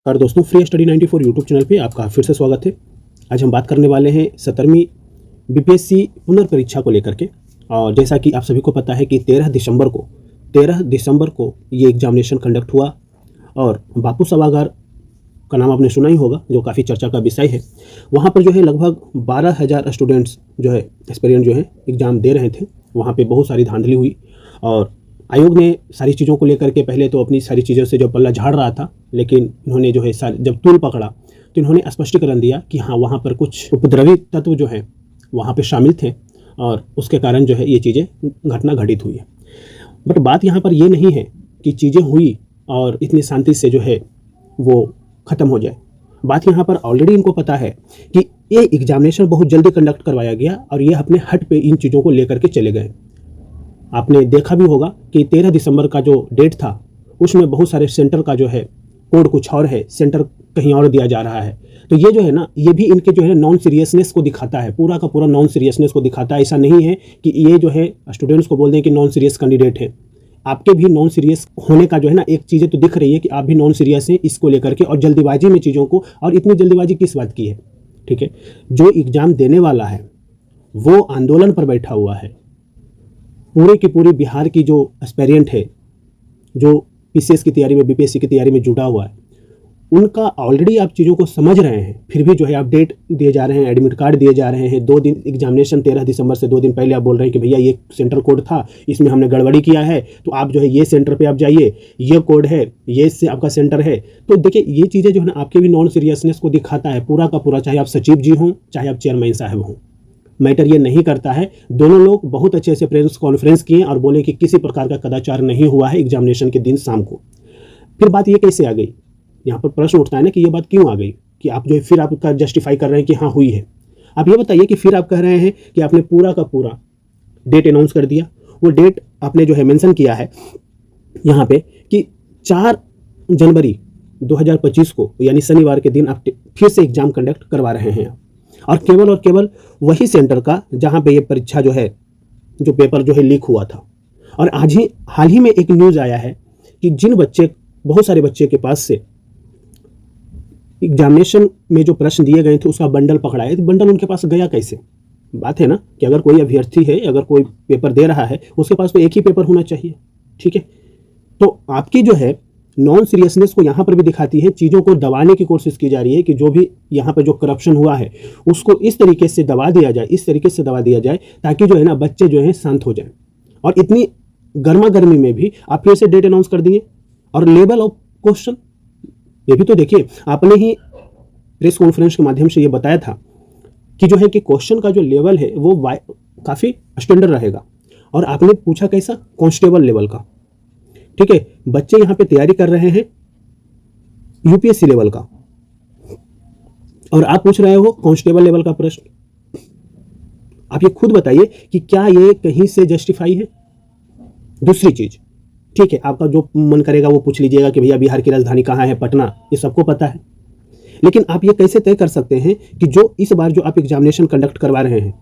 और दोस्तों, free study 94 YouTube channel पे आपका फिर से स्वागत है। आज हम बात करने वाले हैं 17वीं बीपीएससी पुनर्परीक्षा को लेकर के। और जैसा कि आप सभी को पता है कि 13 दिसंबर को ये एग्जामिनेशन कंडक्ट हुआ और बापू सभागार का नाम आपने सुना ही होगा, जो काफ़ी चर्चा का विषय है। वहाँ पर जो है लगभग 12,000 स्टूडेंट्स जो है एस्पिरेंट जो है एग्ज़ाम दे रहे थे। वहाँ पे बहुत सारी धांधली हुई और आयोग ने सारी चीज़ों को लेकर के पहले तो अपनी सारी चीज़ों से जो पल्ला झाड़ रहा था, लेकिन इन्होंने जो है जब तूल पकड़ा तो इन्होंने स्पष्टीकरण दिया कि हाँ, वहाँ पर कुछ उपद्रवी तत्व जो है वहाँ पे शामिल थे और उसके कारण जो है ये चीज़ें घटना घटित हुई है। बट बात यहाँ पर ये नहीं है कि चीज़ें हुई और इतनी शांति से जो है वो ख़त्म हो जाए। बात यहाँ पर ऑलरेडी इनको पता है कि ये एग्जामिनेशन बहुत जल्दी कंडक्ट करवाया गया और ये अपने हट पे इन चीज़ों को लेकर के चले गए। आपने देखा भी होगा कि 13 दिसंबर का जो डेट था उसमें बहुत सारे सेंटर का जो है कोड कुछ और है, सेंटर कहीं और दिया जा रहा है। तो ये जो है ना, ये भी इनके जो है नॉन सीरियसनेस को दिखाता है, पूरा का पूरा नॉन सीरियसनेस को दिखाता है। ऐसा नहीं है कि ये जो है स्टूडेंट्स को बोल दें कि नॉन सीरियस कैंडिडेट है। आपके भी नॉन सीरियस होने का जो है ना एक चीज़ें तो दिख रही है कि आप भी नॉन सीरियस हैं इसको लेकर के, और जल्दीबाजी में चीज़ों को, और इतनी जल्दीबाजी किस बात की है। ठीक है, जो एग्ज़ाम देने वाला है वो आंदोलन पर बैठा हुआ है। पूरे की पूरी बिहार की जो एस्पिरेंट है, जो पीसीएस की तैयारी में, बीपीएससी की तैयारी में जुड़ा हुआ है, उनका ऑलरेडी आप चीज़ों को समझ रहे हैं, फिर भी जो है आप डेट दिए जा रहे हैं, एडमिट कार्ड दिए जा रहे हैं। 2 दिन एग्जामिनेशन 13 दिसंबर से 2 दिन पहले आप बोल रहे हैं कि भैया ये सेंटर कोड था, इसमें हमने गड़बड़ी किया है, तो आप जो है ये सेंटर पे आप जाइए, ये कोड है, ये से आपका सेंटर है। तो देखिए, ये चीज़ें जो है ना आपके भी नॉन सीरियसनेस को दिखाता है पूरा का पूरा, चाहे आप सचिव जी हों, चाहे आप चेयरमैन साहब हों, मैटर ये नहीं करता है। दोनों लोग बहुत अच्छे से प्रेस कॉन्फ्रेंस किए और बोले कि किसी प्रकार का कदाचार नहीं हुआ है एग्जामिनेशन के दिन शाम को। फिर बात ये कैसे आ गई, यहाँ पर प्रश्न उठता है ना कि ये बात क्यों आ गई, कि आप जो है फिर आपका जस्टिफाई कर रहे हैं कि हाँ हुई है। आप ये बताइए कि फिर आप कह रहे हैं कि आपने पूरा का पूरा डेट अनाउंस कर दिया। वो डेट आपने जो है मेंशन किया है यहाँ पे कि 4 जनवरी 2025 को, यानी शनिवार के दिन आप फिर से एग्जाम कंडक्ट करवा रहे हैं, और केवल वही सेंटर का जहाँ पे ये परीक्षा जो है, जो पेपर जो है लीक हुआ था। और हाल ही में एक न्यूज़ आया है कि बहुत सारे बच्चे के पास से एग्जामिनेशन में जो प्रश्न दिए गए थे उसका बंडल पकड़ा है। तो बंडल उनके पास गया कैसे? बात है ना कि अगर कोई अभ्यर्थी है, अगर कोई पेपर दे रहा है, उसके पास तो एक ही पेपर होना चाहिए। ठीक है, तो आपकी जो है नॉन सीरियसनेस को यहाँ पर भी दिखाती है। चीज़ों को दबाने की कोशिश की जा रही है कि जो भी यहाँ पर जो करप्शन हुआ है उसको इस तरीके से दबा दिया जाए, ताकि जो है ना बच्चे जो हैं शांत हो जाएं। और इतनी गर्मा गर्मी में भी आप फिर से डेट अनाउंस कर दिए, और लेवल ऑफ क्वेश्चन ये भी तो देखिए। आपने ही प्रेस कॉन्फ्रेंस के माध्यम से ये बताया था कि जो है कि क्वेश्चन का जो लेवल है वो काफ़ी स्टैंडर्ड रहेगा, और आपने पूछा कैसा, कांस्टेबल लेवल का। ठीक है, बच्चे यहाँ पे तैयारी कर रहे हैं यूपीएससी लेवल का, और आप पूछ रहे हो कांस्टेबल लेवल का प्रश्न। आप ये खुद बताइए कि क्या ये कहीं से जस्टिफाई है? दूसरी चीज, ठीक है, आपका जो मन करेगा वो पूछ लीजिएगा कि भैया बिहार की राजधानी कहाँ है, पटना, ये सबको पता है। लेकिन आप ये कैसे तय कर सकते हैं कि जो इस बार जो आप एग्जामिनेशन कंडक्ट करवा रहे हैं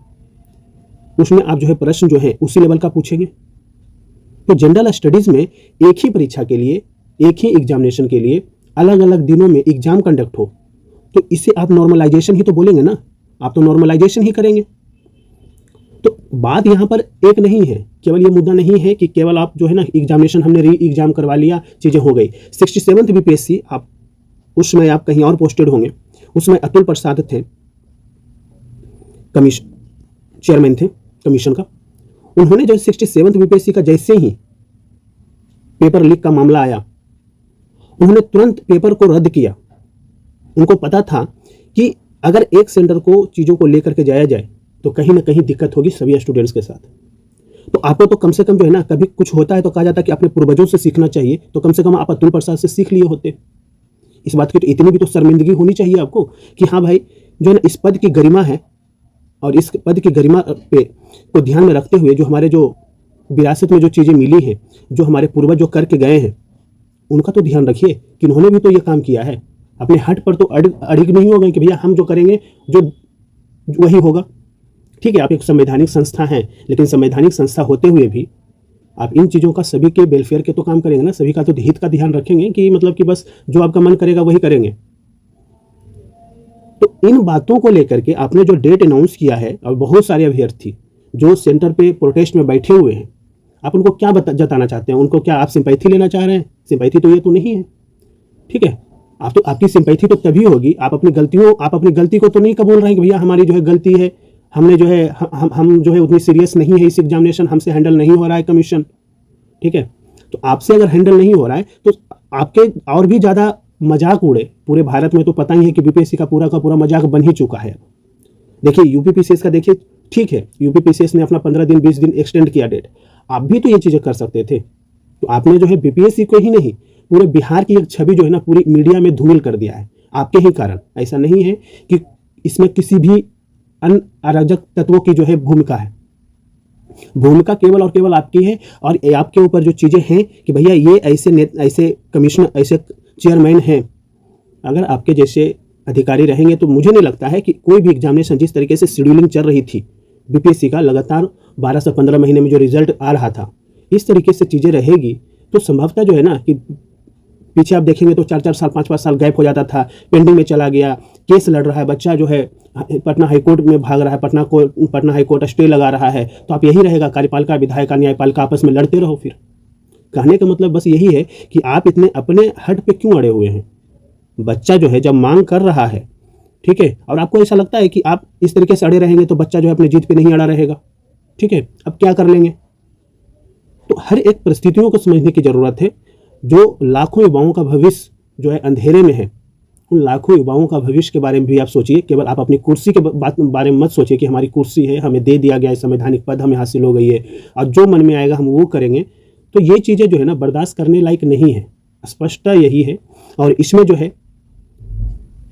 उसमें आप जो है प्रश्न जो है उसी लेवल का पूछेंगे? तो जनरल स्टडीज में एक ही परीक्षा के लिए, एक ही एग्जामिनेशन के लिए अलग अलग दिनों में एग्जाम कंडक्ट हो, तो इसे आप नॉर्मलाइजेशन ही तो बोलेंगे ना, आप तो नॉर्मलाइजेशन ही करेंगे। तो बात यहाँ पर एक नहीं है, केवल ये मुद्दा नहीं है कि केवल आप जो है ना एग्जामिनेशन हमने री एग्जाम करवा लिया, चीज़ें हो गई। 67th बीपीएससी, आप उस समय आप कहीं और पोस्टेड होंगे, उसमें अतुल प्रसाद थे, चेयरमैन थे कमीशन का। उन्होंने जो 67th बीपीएससी का जैसे ही पेपर लीक का मामला आया, उन्होंने तुरंत पेपर को रद्द किया। उनको पता था कि अगर एक सेंटर को चीज़ों को लेकर के जाया जाए तो कहीं ना कहीं दिक्कत होगी सभी स्टूडेंट्स के साथ। तो आपको तो कम से कम जो है ना, कभी कुछ होता है तो कहा जाता है कि अपने पूर्वजों से सीखना चाहिए, तो कम से कम आप अतुल प्रसाद से सीख लिए होते। इस बात की तो इतनी भी तो शर्मिंदगी होनी चाहिए आपको कि हाँ भाई, जो है ना इस पद की गरिमा है, और इस पद की गरिमा पे को ध्यान में रखते हुए जो हमारे जो विरासत में जो चीज़ें मिली हैं, जो हमारे पूर्वज जो करके गए हैं, उनका तो ध्यान रखिए कि उन्होंने भी तो ये काम किया है। अपने हट पर तो अड़िग नहीं हो गए कि भैया हम जो करेंगे जो वही होगा। ठीक है, आप एक संवैधानिक संस्था हैं, लेकिन संवैधानिक संस्था होते हुए भी आप इन चीज़ों का सभी के वेलफेयर के तो काम करेंगे ना, सभी का तो हित का ध्यान रखेंगे कि मतलब कि बस जो आपका मन करेगा वही करेंगे। तो इन बातों को लेकर के आपने जो डेट अनाउंस किया है, और बहुत सारे अभ्यर्थी जो सेंटर पे प्रोटेस्ट में बैठे हुए हैं, आप उनको क्या जताना चाहते हैं? उनको क्या आप सिंपैथी लेना चाह रहे हैं? सिंपैथी तो ये तो नहीं है, ठीक है। आप तो, आपकी सिंपैथी तो तभी होगी, आप अपनी गलती को तो नहीं कबूल रहे हैं कि भैया हमारी जो है गलती है, हमने जो है हम जो है उतनी सीरियस नहीं है इस एग्जामिनेशन, हमसे हैंडल नहीं हो रहा है कमीशन, ठीक है। तो आपसे अगर हैंडल नहीं हो रहा है तो आपके और भी ज़्यादा मजाक उड़े पूरे भारत में, तो पता ही है कि बीपीएससी का पूरा मजाक बन ही चुका है। देखिए यूपीपीसीएस का देखिए, ठीक है यूपीपीसीएस ने अपना 15 दिन 20 दिन एक्सटेंड किया डेट, आप भी तो ये चीज़ें कर सकते थे। तो आपने जो है बीपीएससी को ही नहीं, पूरे बिहार की एक छवि जो है ना पूरी मीडिया में धूमिल कर दिया है आपके ही कारण। ऐसा नहीं है कि इसमें किसी भी अन्य अराजक तत्वों की जो है भूमिका है, भूमिका केवल और केवल आपकी है। और आपके ऊपर जो चीज़ें हैं कि भैया ये ऐसे कमिश्नर, ऐसे चेयरमैन हैं, अगर आपके जैसे अधिकारी रहेंगे तो मुझे नहीं लगता है कि कोई भी एग्जामिनेशन, जिस तरीके से शेड्यूलिंग चल रही थी बीपीएससी का, लगातार 12 से 15 महीने में जो रिजल्ट आ रहा था, इस तरीके से चीज़ें रहेगी तो संभवतः जो है ना कि पीछे आप देखेंगे तो 4-4 साल 5-5 साल गैप हो जाता था, पेंडिंग में चला गया, केस लड़ रहा है बच्चा, जो है पटना हाईकोर्ट में भाग रहा है, पटना हाईकोर्ट स्टे लगा रहा है, तो आप यही रहेगा कार्यपालिका विधायिका न्यायपालिका आपस में लड़ते रहो। फिर कहने का मतलब बस यही है कि आप इतने अपने हट पे क्यों अड़े हुए हैं? बच्चा जो है जब मांग कर रहा है, ठीक है, और आपको ऐसा लगता है कि आप इस तरीके से अड़े रहेंगे तो बच्चा जो है अपनी जीत पे नहीं अड़ा रहेगा, ठीक है, अब क्या कर लेंगे? तो हर एक परिस्थितियों को समझने की जरूरत है। जो लाखों युवाओं का भविष्य जो है अंधेरे में है, उन लाखों युवाओं का भविष्य के बारे में भी आप सोचिए। केवल आप अपनी कुर्सी के बारे में मत सोचिए कि हमारी कुर्सी है, हमें दे दिया गया है, संवैधानिक पद हमें हासिल हो गई है और जो मन में आएगा हम वो करेंगे। तो ये चीज़ें जो है ना बर्दाश्त करने लायक नहीं है, स्पष्टता यही है। और इसमें जो है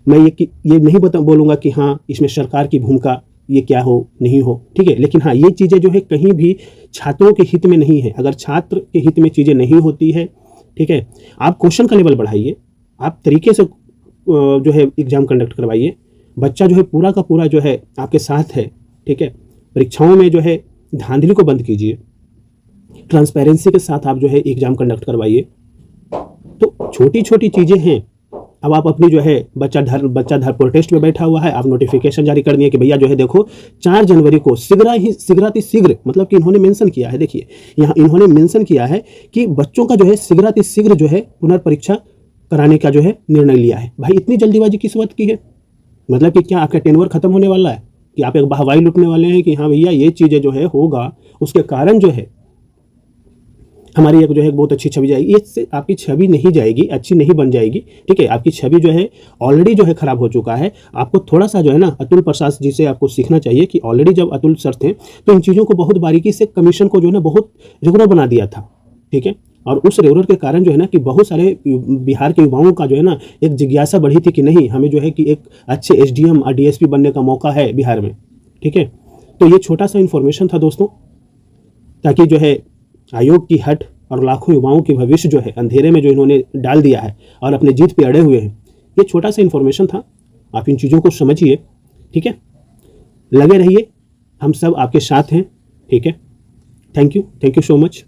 मैं ये नहीं बोलूँगा कि हाँ इसमें सरकार की भूमिका ये क्या हो नहीं हो, ठीक है, लेकिन हाँ ये चीज़ें जो है कहीं भी छात्रों के हित में नहीं है। अगर छात्र के हित में चीज़ें नहीं होती है, ठीक है, आप क्वेश्चन का लेवल बढ़ाइए, आप तरीके से जो है एग्जाम कंडक्ट करवाइए, बच्चा जो है पूरा का पूरा जो है आपके साथ है, ठीक है। परीक्षाओं में जो है धांधली को बंद कीजिए, ट्रांसपेरेंसी के साथ आप जो है एग्जाम कंडक्ट करवाइए। तो छोटी छोटी चीज़ें हैं। अब आप अपनी जो है बच्चा धर प्रोटेस्ट में बैठा हुआ है, आप नोटिफिकेशन जारी कर दिए कि भैया जो है देखो 4 जनवरी को शीघ्र मतलब कि इन्होंने मेंशन किया है, देखिए यहाँ इन्होंने मेंशन किया है कि बच्चों का जो है शीघ्र जो है पुनर्परीक्षा कराने का जो है निर्णय लिया है। भाई इतनी जल्दीबाजी किस वक्त की है? मतलब कि क्या आपका टेनवर खत्म होने वाला है कि आप एक बहवाई लुटने वाले हैं कि हाँ भैया ये चीज़ें जो है होगा, उसके कारण जो है हमारी एक जो है बहुत अच्छी छवि जाएगी। इससे आपकी छवि नहीं जाएगी, अच्छी नहीं बन जाएगी, ठीक है। आपकी छवि जो है ऑलरेडी जो है खराब हो चुका है। आपको थोड़ा सा जो है ना अतुल प्रसाद जी से आपको सीखना चाहिए कि ऑलरेडी जब अतुल सर थे तो इन चीज़ों को बहुत बारीकी से कमीशन को जो है ना बहुत रेगुलर बना दिया था, ठीक है। और उस रेगुलर के कारण जो है ना कि बहुत सारे बिहार के युवाओं का जो है ना एक जिज्ञासा बढ़ी थी कि नहीं हमें जो है कि एक अच्छे SDM और DSP बनने का मौका है बिहार में, ठीक है। तो ये छोटा सा इन्फॉर्मेशन था दोस्तों, ताकि जो है आयोग की हट और लाखों युवाओं के भविष्य जो है अंधेरे में जो इन्होंने डाल दिया है और अपने जीत पे अड़े हुए हैं, ये छोटा सा इन्फॉर्मेशन था। आप इन चीज़ों को समझिए, ठीक है, लगे रहिए, हम सब आपके साथ हैं, ठीक है। Thank you so much.